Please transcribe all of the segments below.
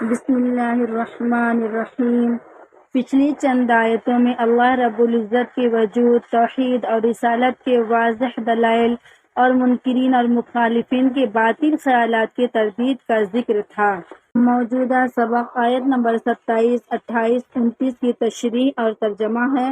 بسم اللہ الرحمن الرحیم۔ پچھلی چند آیتوں میں اللہ رب العزت کے وجود، توحید اور رسالت کے واضح دلائل اور منکرین اور مخالفین کے باطل خیالات کی تردید کا ذکر تھا۔ موجودہ سبق آیت نمبر 27، 28، 29 کی تشریح اور ترجمہ ہے۔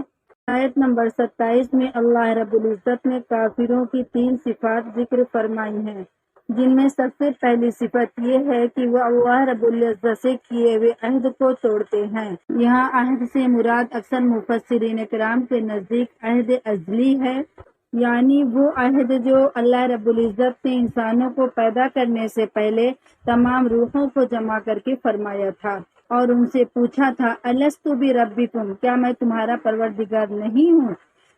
آیت نمبر 27 میں اللہ رب العزت نے کافروں کی 3 صفات ذکر فرمائی ہیں، جن میں سب سے پہلی صفت یہ ہے کہ وہ اللہ رب العزت سے کیے ہوئے عہد کو توڑتے ہیں۔ یہاں عہد سے مراد اکثر مفسرین کرام کے نزدیک عہد ازلی ہے، یعنی وہ عہد جو اللہ رب العزت نے انسانوں کو پیدا کرنے سے پہلے تمام روحوں کو جمع کر کے فرمایا تھا اور ان سے پوچھا تھا الستُ بربکم، کیا میں تمہارا پروردگار نہیں ہوں؟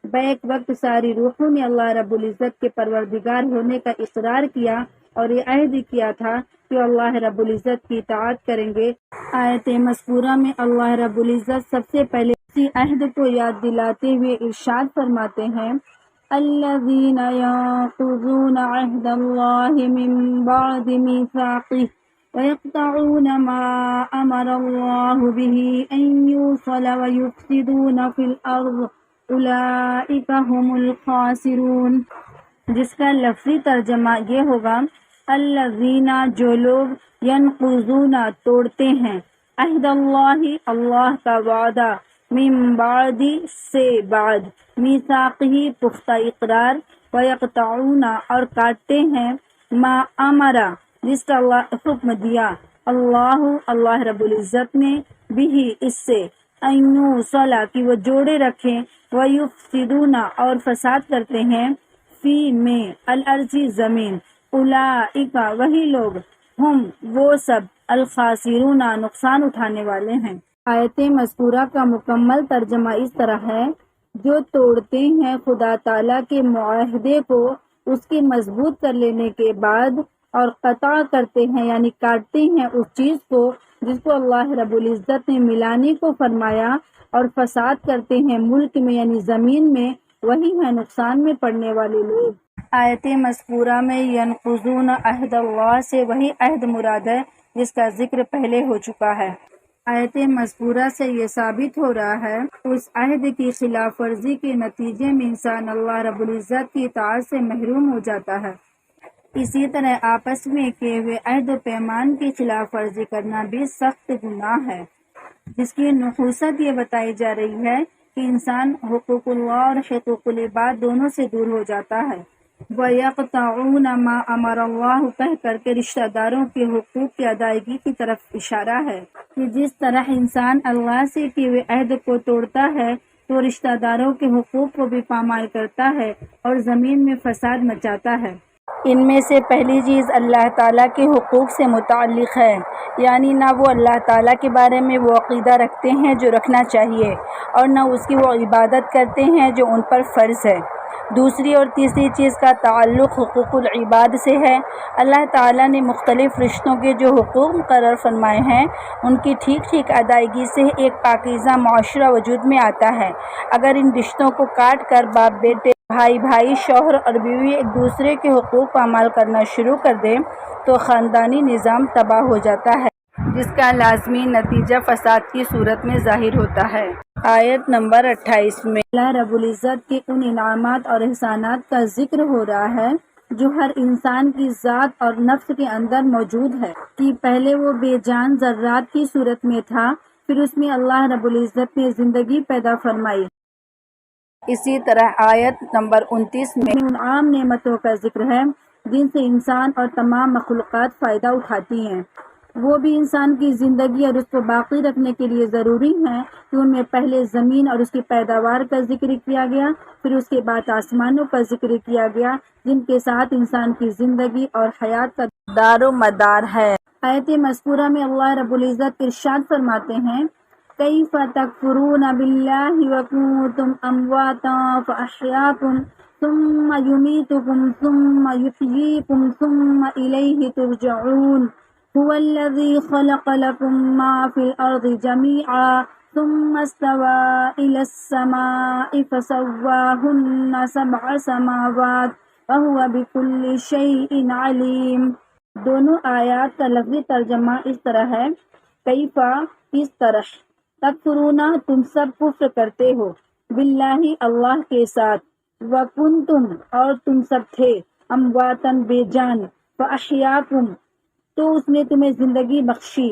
بیک وقت ساری روحوں نے اللہ رب العزت کے پروردگار ہونے کا اقرار کیا اور یہ عہد کیا تھا کہ اللہ رب العزت کی اطاعت کریں گے۔ آیت مذکورہ میں اللہ رب العزت سب سے پہلے اسی عہد کو یاد دلاتے ہوئے ارشاد فرماتے ہیں الذین ینقضون عہد اللہ من بعد میثاقہ وَيَقْطَعُونَ مَا أَمَرَ اللَّهُ بِهِ أَن يُوصَلَ وَيُفْسِدُونَ فِي الْأَرْضِ أُولَئِكَ هُمُ الْخَاسِرُونَ، جس کا لفظی ترجمہ یہ ہوگا الذین، جو لوگ ینقضون توڑتے ہیں، عہد اللہ، اللہ کا وعدہ، من بعد سے بعد، میثاقہ پختہ اقرار، وَيَقْطَعُونَ اور کاٹتے ہیں، ما امرا جس کا اللہ حکم دیا، اللہ رب العزت نے، بھی اس سے، ان یوصل کہ وہ جوڑے رکھیں، ویفسدون اور فساد کرتے ہیں، فی میں الارض زمین، اولئک وہی لوگ، ہم وہ سب، الخاسرون نقصان اٹھانے والے ہیں۔ آیت مذکورہ کا مکمل ترجمہ اس طرح ہے جو توڑتے ہیں خدا تعالیٰ کے معاہدے کو اس کے مضبوط کر لینے کے بعد اور قطع کرتے ہیں یعنی کاٹتے ہیں اس چیز کو جس کو اللہ رب العزت نے ملانے کو فرمایا، اور فساد کرتے ہیں ملک میں یعنی زمین میں، وہی ہے نقصان میں پڑنے والے لوگ۔ آیت مذکورہ میں ینقضون عہد اللہ سے وہی عہد مراد ہے جس کا ذکر پہلے ہو چکا ہے۔ آیت مذکورہ سے یہ ثابت ہو رہا ہے اس عہد کی خلاف ورزی کے نتیجے میں انسان اللہ رب العزت کی اطاعت سے محروم ہو جاتا ہے۔ اسی طرح آپس میں کیے ہوئے عہد و پیمان کی خلاف ورزی کرنا بھی سخت گناہ ہے، جس کی نحوست یہ بتائی جا رہی ہے کہ انسان حقوق اللہ اور حقوق العباد دونوں سے دور ہو جاتا ہے۔ وَيَقْطَعُونَ مَا أَمَرَ اللَّهُ کہہ کر کے رشتہ داروں کے حقوق کی ادائیگی کی طرف اشارہ ہے کہ جس طرح انسان اللہ سے کیے ہوئے عہد کو توڑتا ہے تو رشتہ داروں کے حقوق کو بھی پامال کرتا ہے اور زمین میں فساد مچاتا ہے۔ ان میں سے پہلی چیز اللہ تعالیٰ کے حقوق سے متعلق ہے، یعنی نہ وہ اللہ تعالیٰ کے بارے میں وہ عقیدہ رکھتے ہیں جو رکھنا چاہیے، اور نہ اس کی وہ عبادت کرتے ہیں جو ان پر فرض ہے۔ دوسری اور تیسری چیز کا تعلق حقوق العباد سے ہے۔ اللہ تعالیٰ نے مختلف رشتوں کے جو حقوق مقرر فرمائے ہیں ان کی ٹھیک ادائیگی سے ایک پاکیزہ معاشرہ وجود میں آتا ہے۔ اگر ان رشتوں کو کاٹ کر باپ بیٹے، بھائی شوہر اور بیوی ایک دوسرے کے حقوق پامال کرنا شروع کر دیں تو خاندانی نظام تباہ ہو جاتا ہے، جس کا لازمی نتیجہ فساد کی صورت میں ظاہر ہوتا ہے۔ آیت نمبر 28 میں اللہ رب العزت کے ان انعامات اور احسانات کا ذکر ہو رہا ہے جو ہر انسان کی ذات اور نفس کے اندر موجود ہے، کہ پہلے وہ بے جان ذرات کی صورت میں تھا، پھر اس میں اللہ رب العزت نے زندگی پیدا فرمائی۔ اسی طرح آیت نمبر 29 میں ان عام نعمتوں کا ذکر ہے جن سے انسان اور تمام مخلوقات فائدہ اٹھاتی ہیں، وہ بھی انسان کی زندگی اور اس کو باقی رکھنے کے لیے ضروری ہیں، کہ ان میں پہلے زمین اور اس کی پیداوار کا ذکر کیا گیا، پھر اس کے بعد آسمانوں کا ذکر کیا گیا جن کے ساتھ انسان کی زندگی اور حیات کا دار و مدار ہے۔ آیت مذکورہ میں اللہ رب العزت ارشاد فرماتے ہیں کیف تکفرون باللہ وکنتم امواتا فاحیاکم ثم یمیتکم ثم یحییکم ثم الیہ ترجعون هو الذی خلق لکم ما فی الارض جمیعا ثم استوى الى السماء فسواہن 7 سماوات وهو بكل شیء علیم۔ دونوں آیات کا لفظی ترجمہ اس طرح ہے کیفا اس طرح، تکفرون تم سب کفر کرتے ہو، باللہ اللہ کے ساتھ، وکنتم اور تم سب تھے، امواتن بے جان، فاحیاکم تو اس نے تمہیں زندگی بخشی،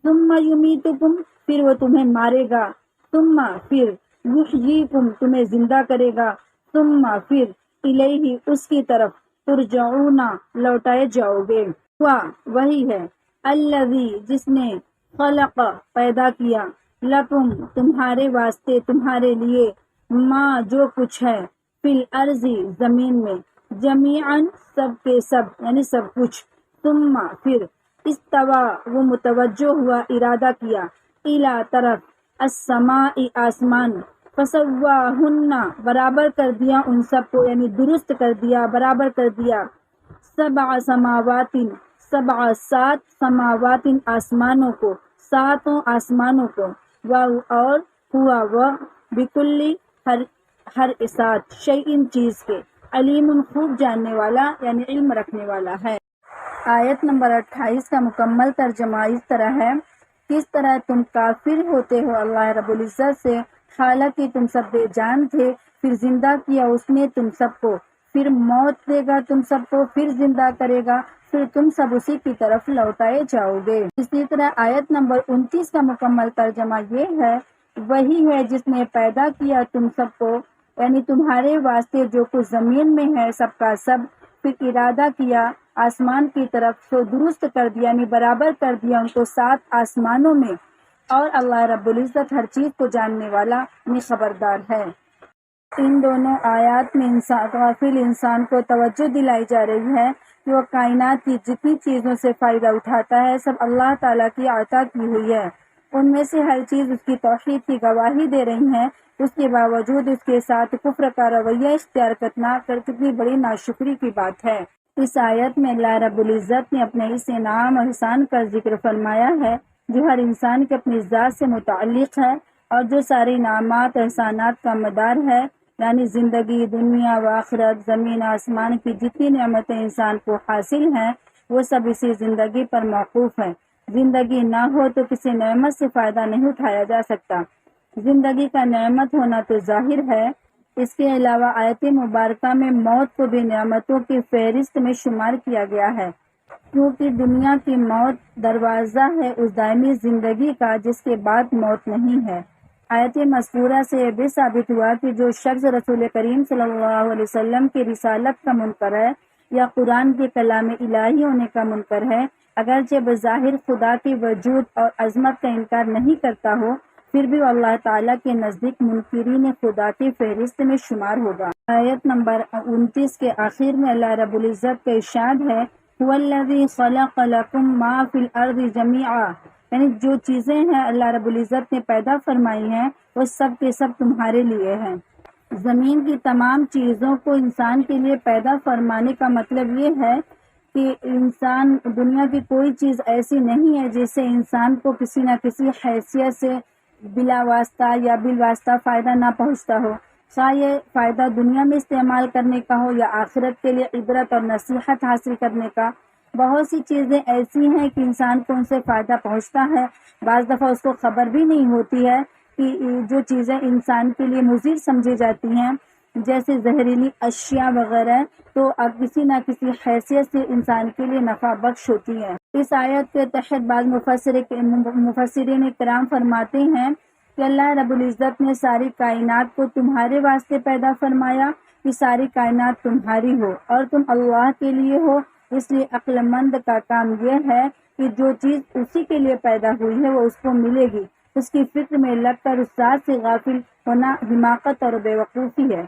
ثم یمیتکم پھر وہ تمہیں مارے گا، ثم پھر یحییکم تمہیں زندہ کرے گا، ثم پھر الیہ اس کی طرف ترجعون لوٹائے جاؤ گے۔ ہوا وہی ہے، الذی جس نے خلق پیدا کیا، لکم تمہارے واسطے تمہارے لیے، ما جو کچھ ہے، فی الارض زمین میں، جمیعاً سب کے سب یعنی سب کچھ، ثم پھر استوا وہ متوجہ ہوا ارادہ کیا، الی طرف، السماء آسمان، فسواہن برابر کر دیا ان سب کو یعنی درست کر دیا برابر کر دیا، سبع سماوات سبع سات سماوات آسمانوں کو، ساتوں آسمانوں کو، اور ہوا وہ بکلی ہر ساتھ شیئن چیز کے، علیم خوب جاننے والا یعنی علم رکھنے والا ہے۔ آیت نمبر 28 کا مکمل ترجمہ اس طرح ہے، کس طرح تم کافر ہوتے ہو اللہ رب العزت سے، حالانکہ تم سب بے جان تھے، پھر زندہ کیا اس نے تم سب کو، پھر موت دے گا تم سب کو، پھر زندہ کرے گا، پھر تم سب اسی کی طرف لوٹائے جاؤ گے۔ اسی طرح آیت نمبر 29 کا مکمل ترجمہ یہ ہے، وہی ہے جس نے پیدا کیا تم سب کو یعنی تمہارے واسطے جو کچھ زمین میں ہے سب کا سب، پھر ارادہ کیا آسمان کی طرف تو درست کر دیا یعنی برابر کر دیا ان کو سات آسمانوں میں، اور اللہ رب العزت ہر چیز کو جاننے والا یعنی خبردار ہے۔ ان دونوں آیات میں غافل انسان کو توجہ دلائی جا رہی ہے کہ وہ کائنات کی جتنی چیزوں سے فائدہ اٹھاتا ہے سب اللہ تعالیٰ کی عطا کی ہوئی ہے، ان میں سے ہر چیز اس کی توحید کی گواہی دے رہی ہے، اس کے باوجود اس کے ساتھ کفر کا رویہ اختیار کرنا کتنی بڑی ناشکری کی بات ہے۔ اس آیت میں اللہ رب العزت نے اپنے اس انعام اور احسان کا ذکر فرمایا ہے جو ہر انسان کے اپنی ذات سے متعلق ہے اور جو سارے انعامات احسانات کا مدار ہے، یعنی زندگی، دنیا و آخرت، زمین آسمان کی جتنی نعمتیں انسان کو حاصل ہیں وہ سب اسی زندگی پر موقوف ہیں۔ زندگی نہ ہو تو کسی نعمت سے فائدہ نہیں اٹھایا جا سکتا۔ زندگی کا نعمت ہونا تو ظاہر ہے، اس کے علاوہ آیت مبارکہ میں موت کو بھی نعمتوں کی فہرست میں شمار کیا گیا ہے، کیونکہ دنیا کی موت دروازہ ہے اس دائمی زندگی کا جس کے بعد موت نہیں ہے۔ آیت مذکورہ سے یہ بھی ثابت ہوا کہ جو شخص رسول کریم صلی اللہ علیہ وسلم کی رسالت کا منکر ہے یا قرآن کے کلام الہی ہونے کا منکر ہے، اگرچہ بظاہر خدا کی وجود اور عظمت کا انکار نہیں کرتا ہو، پھر بھی وہ اللہ تعالیٰ کے نزدیک منکرین خدا کی فہرست میں شمار ہوگا۔ آیت نمبر 29 کے آخر میں اللہ رب العزت کا ارشاد ہے، هُوَ الَّذِي خَلَقَ لَكُم مَّا فِي الْأَرْضِ جَمِيعًا، یعنی جو چیزیں ہیں اللہ رب العزت نے پیدا فرمائی ہیں وہ سب کے سب تمہارے لیے ہیں۔ زمین کی تمام چیزوں کو انسان کے لیے پیدا فرمانے کا مطلب یہ ہے کہ انسان دنیا کی کوئی چیز ایسی نہیں ہے جس سے انسان کو کسی نہ کسی حیثیت سے بلا واسطہ یا بالواسطہ فائدہ نہ پہنچتا ہو، خواہ یہ فائدہ دنیا میں استعمال کرنے کا ہو یا آخرت کے لیے عبرت اور نصیحت حاصل کرنے کا۔ بہت سی چیزیں ایسی ہیں کہ انسان کو ان سے فائدہ پہنچتا ہے، بعض دفعہ اس کو خبر بھی نہیں ہوتی ہے کہ جو چیزیں انسان کے لیے مضر سمجھی جاتی ہیں جیسے زہریلی اشیاء وغیرہ تو اب کسی نہ کسی حیثیت سے انسان کے لیے نفع بخش ہوتی ہے۔ اس آیت کے تحت بعض مفسرین کرام فرماتے ہیں کہ اللہ رب العزت نے ساری کائنات کو تمہارے واسطے پیدا فرمایا کہ ساری کائنات تمہاری ہو اور تم اللہ کے لیے ہو، اس لیے عقل مند کا کام یہ ہے کہ جو چیز اسی کے لیے پیدا ہوئی ہے وہ اس کو ملے گی، اس کی فکر میں لگ کر اس ذات سے غافل ہونا حماقت اور بے وقوفی ہے۔